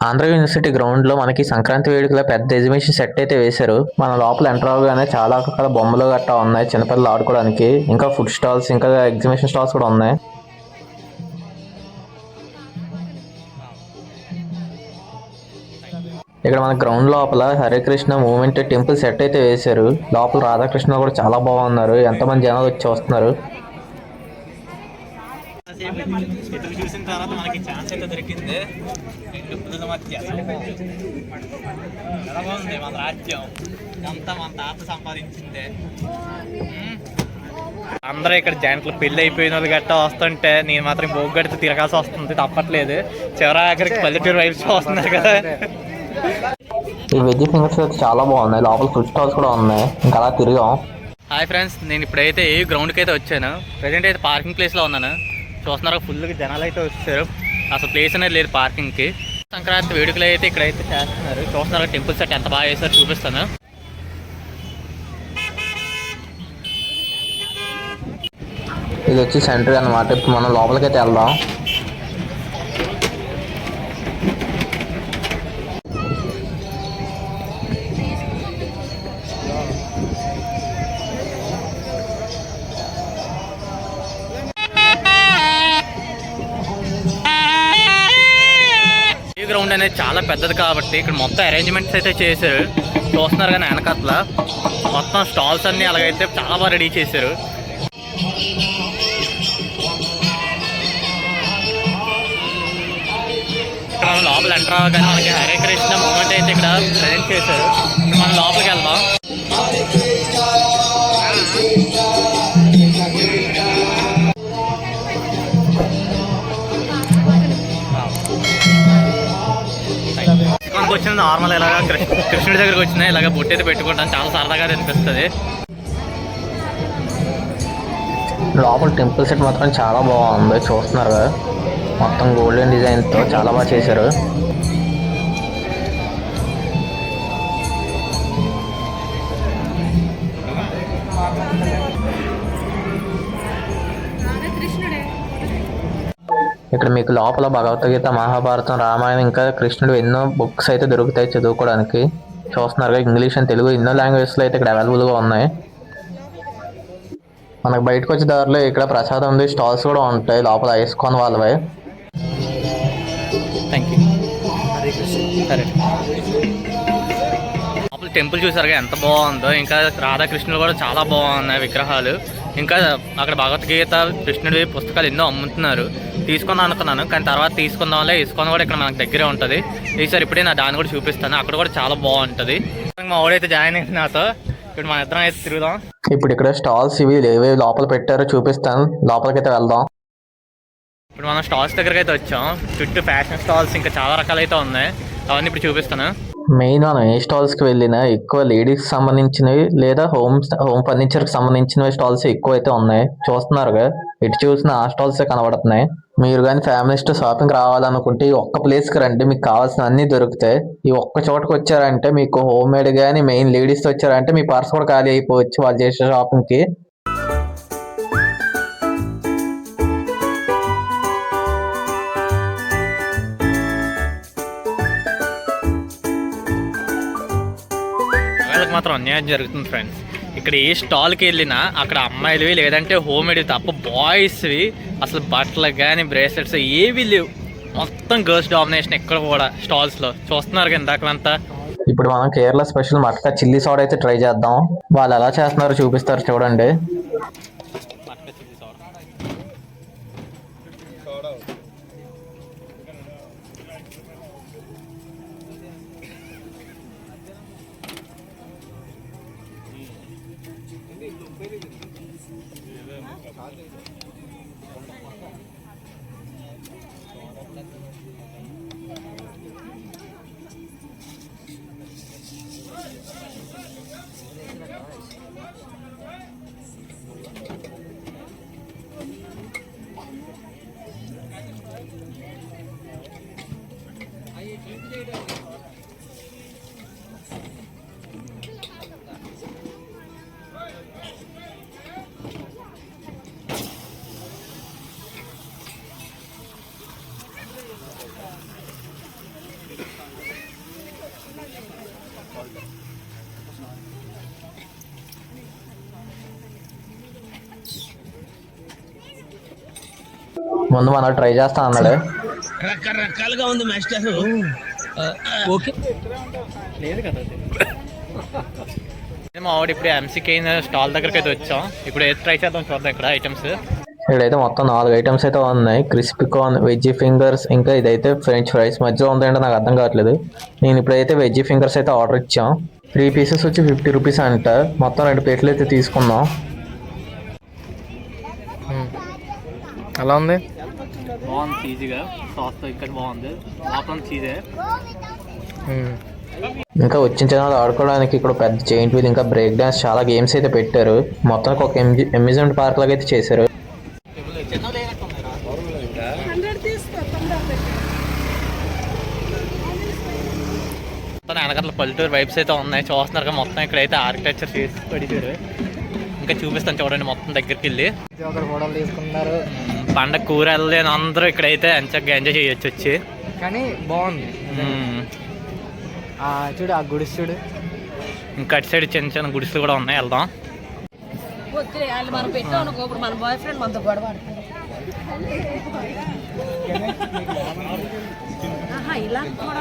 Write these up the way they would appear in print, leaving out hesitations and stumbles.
Andhra university ground లో మనకి సంక్రాంతి వేడుకల పెద్ద ఎగ్జిబిషన్ సెట్ అయితే వేశారు. మన లోపల ఎంటర్ అవగానే చాలా రకాల బొమ్మలు గట్టా ఉన్నాయి చిన్నపిల్లలు ఆడుకోవడానికి. ఇంకా ఫుడ్ స్టాల్స్, ఇంకా ఎగ్జిబిషన్ స్టాల్స్ కూడా ఉన్నాయి. ఇక్కడ మన గ్రౌండ్ లోపల Hare Krishna movement temple set అయితే వేశారు. లోపల రాధాకృష్ణ కూడా చాలా బాగున్నారు. ఎంతమంది జనాలు వచ్చి వస్తున్నారు. చూసిన తర్వాత మనకి ఛాన్స్ అయితే దొరికింది. ఎలా బాగుంది మన రాజ్యం, అంతా మన తాత సంపాదించిందే. అందరూ ఇక్కడ జాయింట్లు పెళ్లి అయిపోయిన వాళ్ళు గట్టా వస్తుంటే నేను మాత్రం బోగు గడితే తిరగాల్సి వస్తుంది, తప్పట్లేదు. చివరి ఆఖరికి పల్లెటూరు వైపు వస్తున్నారు కదా. ఈ వెజ్ ఫింగర్స్ చాలా బాగున్నాయి. లోపల ఫుడ్ స్టాల్స్ కూడా ఉన్నాయి. ఇంకా అలా తిరిగాం. హాయ్ ఫ్రెండ్స్, నేను ఇప్పుడైతే ఏ గ్రౌండ్కి అయితే వచ్చాను. ప్రజెంట్ అయితే పార్కింగ్ ప్లేస్లో ఉన్నాను. చూస్తున్నారు ఫుల్గా జనాలు అయితే వచ్చారు. అసలు ప్లేస్ అనేది లేదు పార్కింగ్కి. సంక్రాంతి వేడుకలు అయితే ఇక్కడైతే చేస్తున్నారు. చూస్తున్నారు టెంపుల్ సెట్ ఎంత బాగా చేస్తారో చూపిస్తాను. ఇది వచ్చి సెంటర్ అన్నమాట. ఇప్పుడు మనం లోపలికైతే వెళ్దాం. ఈ గ్రౌండ్ అనేది చాలా పెద్దది కాబట్టి ఇక్కడ మొత్తం అరేంజ్మెంట్స్ అయితే చేశారు. చూస్తున్నారు కానీ వెనకట్ల మొత్తం స్టాల్స్ అన్నీ అలాగైతే చాలా బాగా రెడీ చేశారు. ఇక్కడ మనం లోపల ఎంటర్ అవ్వగానే మనకి హరే కృష్ణ మూమెంట్ అయితే ఇక్కడ ప్రజెంట్ చేశారు. మనం లోపలికి వెళ్దాం. ఇక్కడికి వచ్చిన నార్మల్ ఇలాగ కృష్ణుడి దగ్గరికి వచ్చినా ఇలాగ బొట్టు అయితే పెట్టుకుంటాను. చాలా సరదాగా అనిపిస్తుంది. లోపల టెంపుల్ సెట్ మాత్రం చాలా బాగుంది. చూస్తున్నారు కదా, మొత్తం గోల్డెన్ డిజైన్తో చాలా బాగా చేశారు. ఇక్కడ మీకు లోపల భగవద్గీత, మహాభారతం, రామాయణం, ఇంకా కృష్ణుడు ఎన్నో బుక్స్ అయితే దొరుకుతాయి చదువుకోవడానికి. చూస్తున్నారు ఇంగ్లీష్ అండ్ తెలుగు ఎన్నో లాంగ్వేజ్లో అయితే ఇక్కడ అవైలబుల్గా ఉన్నాయి. మనకు బయటకు వచ్చే దారిలో ఇక్కడ ప్రసాదం ఉంది, స్టాల్స్ కూడా ఉంటాయి లోపల ఐస్కాన్ వాళ్ళవే. Thank you. సరే, లోపల టెంపుల్ చూసారుగా ఎంత బాగుందో. ఇంకా రాధాకృష్ణులు కూడా చాలా బాగున్నాయి విగ్రహాలు. ఇంకా అక్కడ భగవద్గీత, కృష్ణుడి పుస్తకాలు ఎన్నో అమ్ముతున్నారు. తీసుకుందాం అనుకున్నాను కానీ తర్వాత తీసుకుందాం వల్ల ఇస్కాన్ కూడా ఇక్కడ మనకు దగ్గరే ఉంటుంది. ఈసారి ఇప్పుడే నా దాన్ని కూడా చూపిస్తాను. అక్కడ కూడా చాలా బాగుంటుంది. మా వాడైతే జాయిన్ అయింది నాతో. ఇప్పుడు మన ఇద్దరం అయితే తిరుగుదాం. ఇప్పుడు ఇక్కడ స్టాల్స్ ఇవి ఏవే లోపల పెట్టారో చూపిస్తాను. లోపలికైతే వెళ్దాం. ఇప్పుడు మనం స్టాల్స్ దగ్గరికి అయితే వచ్చాం. చుట్టూ ఫ్యాషన్ స్టాల్స్ ఇంకా చాలా రకాలు అయితే ఉన్నాయి. అవన్నీ ఇప్పుడు చూపిస్తాను. మెయిన్ మనం ఏ స్టాల్స్కి వెళ్ళినా ఎక్కువ లేడీస్కి సంబంధించినవి లేదా హోమ్ ఫర్నిచర్కి సంబంధించినవి స్టాల్స్ ఎక్కువ అయితే ఉన్నాయి. చూస్తున్నారుగా, ఎటు చూసినా ఆ స్టాల్సే కనబడుతున్నాయి. మీరు కానీ ఫ్యామిలీస్తో షాపింగ్ రావాలనుకుంటే ఈ ఒక్క ప్లేస్కి రండి, మీకు కావాల్సిన అన్నీ దొరుకుతాయి. ఈ ఒక్క చోటకి వచ్చారంటే మీకు హోమ్ మేడ్ కానీ మెయిన్ లేడీస్తో వచ్చారంటే మీ పర్స్ కూడా ఖాళీ అయిపోవచ్చు వాళ్ళు చేసే షాపింగ్కి. మాత్రం అన్యాయం జరుగుతుంది ఫ్రెండ్స్. ఇక్కడ ఏ స్టాల్కి వెళ్ళినా అక్కడ అమ్మాయిలవి లేదంటే హోమ్ మేడ్ తప్ప బాయ్స్వి అసలు బట్టలు కానీ బ్రేస్లెట్స్ ఏవి లేవు. మొత్తం గర్ల్స్ డామినేషన్ ఎక్కడ కూడా స్టాల్స్లో. చూస్తున్నారు కదా ఇందాకలంతా. ఇప్పుడు మనం కేరళ స్పెషల్ మటకా చిల్లీ సోడా అయితే ట్రై చేద్దాం. వాళ్ళు ఎలా చేస్తున్నారో చూపిస్తారు చూడండి. ముందు మనం ట్రై చేస్తా అన్నాడు. రకరకాలుగా ఉంది మాస్టర్. ఓకే లేదు కదా మా ఆవిడ ఇప్పుడు ఎంసీకే స్టాల్ దగ్గరికి అయితే వచ్చాం. ఇప్పుడు ఏది ట్రై చేద్దాం చూద్దాం ఇక్కడ ఐటమ్స్. ఇక్కడైతే మొత్తం 4 ఐటమ్స్ అయితే ఉన్నాయి. క్రిస్పీ కార్న్, వెజ్జీ ఫింగర్స్, ఇంకా ఇదైతే ఫ్రెంచ్ ఫ్రైస్. మధ్యలో ఉందంటే నాకు అర్థం కావట్లేదు. నేను ఇప్పుడైతే వెజ్జీ ఫింగర్స్ అయితే ఆర్డర్ ఇచ్చాం. 3 పీసెస్ వచ్చి 50 రూపీస్ అంట. మొత్తం 2 ప్లేట్లు అయితే తీసుకుందాం. ఎలా ఉంది? బాగుంది, చీజీగా సాస్ ఇక్కడ బాగుంది. లోపల చీజే. ఇంకా వచ్చిన జనాలు ఆడుకోవడానికి ఇక్కడ పెద్ద జైంట్ వీల్, ఇంకా బ్రేక్ డాన్స్, చాలా గేమ్స్ అయితే పెట్టారు. మొత్తానికి ఒక అమ్యూజ్మెంట్ పార్క్ లాగా అయితే చేశారు. వెనకట్ల పల్లెటూరు వైబ్స్ అయితే ఉన్నాయి చూస్తున్నారు. మొత్తం ఇక్కడైతే ఆర్కిటెక్చర్ చేసి పడిచారు. ఇంకా చూపిస్తాను చూడండి మొత్తం దగ్గరికి వెళ్ళి. తీసుకున్నారు పండగ కూరలు అందరూ ఇక్కడైతే ఎంచక్కగా ఎంజాయ్ చేయొచ్చు వచ్చి. కానీ బాగుంది. చూడు ఆ గుడిసి చూడు. ఇంకా అటు సైడ్ చిన్న చిన్న గుడిసెలు కూడా ఉన్నాయి, వెళ్దాం. మనం పెట్టాం ఇప్పుడు మన బాయ్ ఫ్రెండ్ మనతో గొడవ ఇలా కూడా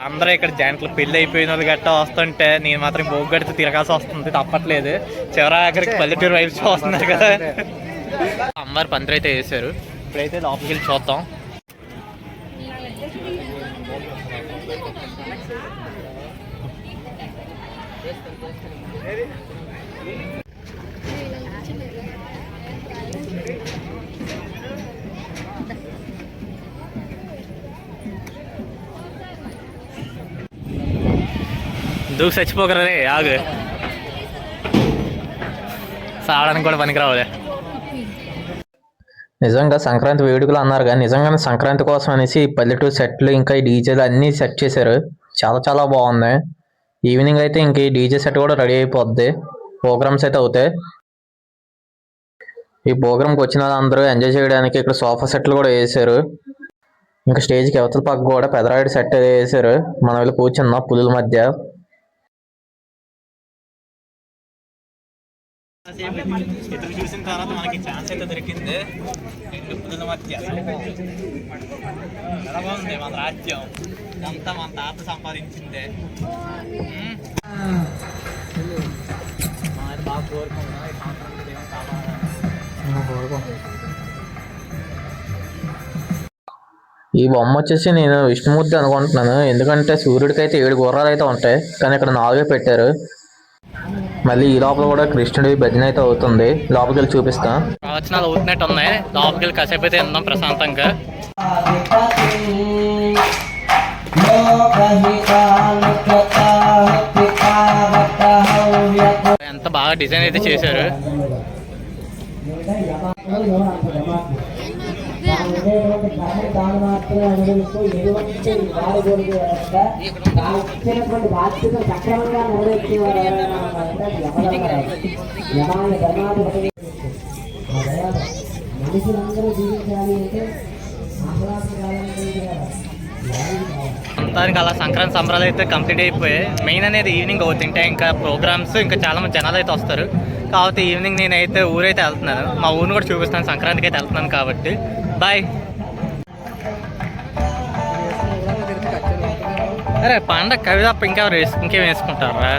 అందరూ ఇక్కడ జాయింట్లు పెళ్లి అయిపోయిన వాళ్ళు గట్టా వస్తుంటే నేను మాత్రం బోగు గడితే తిరగాల్సి వస్తుంది, తప్పట్లేదు. చివరికి పల్లెటూరు వైపు చూస్తున్నారు కదా. అమ్మవారి పందిరి అయితే వేసారు. ఇప్పుడైతే లోపలికి వెళ్ళి చూద్దాం. దూకు చచ్చిపోకరే, ఆగు. సాగడానికి కూడా పనికి రావాలి. నిజంగా సంక్రాంతి వేడుకలు అన్నారు కానీ నిజంగానే సంక్రాంతి కోసం అనేసి పల్లెటూరు సెట్లు, ఇంకా ఈ డీజేలు అన్నీ సెట్ చేశారు. చాలా చాలా బాగున్నాయి. ఈవినింగ్ అయితే ఇంక ఈ డీజే సెట్ కూడా రెడీ అయిపోద్ది. ప్రోగ్రామ్స్ అయితే అవుతాయి. ఈ ప్రోగ్రామ్కి వచ్చిన అందరూ ఎంజాయ్ చేయడానికి ఇక్కడ సోఫా సెట్లు కూడా వేసారు. ఇంకా స్టేజ్కి అవతల పక్క కూడా పెదరాయుడు సెట్ వేసారు. మనం వెళ్ళి కూర్చున్నాం పులుల మధ్య. ఎదురు చూసిన తర్వాత మనకి ఛాన్స్ అయితే దొరికింది. పులుల మధ్య ఎలా బాగుంది మన రాజ్యం. అంతా మన తాత సంపాదించిందే. బాగా కోరుకున్నా ఈ సంవత్సరం ఏమో కావాలి. ఈ బొమ్మ వచ్చేసి నేను విష్ణుమూర్తి అనుకుంటున్నాను. ఎందుకంటే సూర్యుడికి అయితే 7 గుర్రాలు అయితే ఉంటాయి, కానీ ఇక్కడ 4 పెట్టారు. మళ్ళీ ఈ లోపల కూడా కృష్ణుడి భజన అయితే అవుతుంది. లోపలికి వెళ్ళి చూపిస్తా. ప్రవచనాలు అవుతున్నట్టు ఉన్నాయి. లోపలికి వెళ్ళి కాసేపు అయితే ఉందాం ప్రశాంతంగా. ఎంత బాగా డిజైన్ అయితే చేశారు. మొత్తానికి అలా సంక్రాంతి సంబరాలు అయితే కంప్లీట్ అయిపోయాయి. మెయిన్ అనేది ఈవినింగ్ అవుతుంటే ఇంకా ప్రోగ్రామ్స్, ఇంకా చాలా మంది జనాలు అయితే వస్తారు. కాబట్టి ఈవినింగ్ నేనైతే ఊరైతే వెళ్తున్నాను. మా ఊరిని కూడా చూపిస్తాను, సంక్రాంతికి అయితే వెళ్తున్నాను కాబట్టి. బాయ్. అరే పండగ కవి తప్ప ఇంకేం వేసుకుంటారా?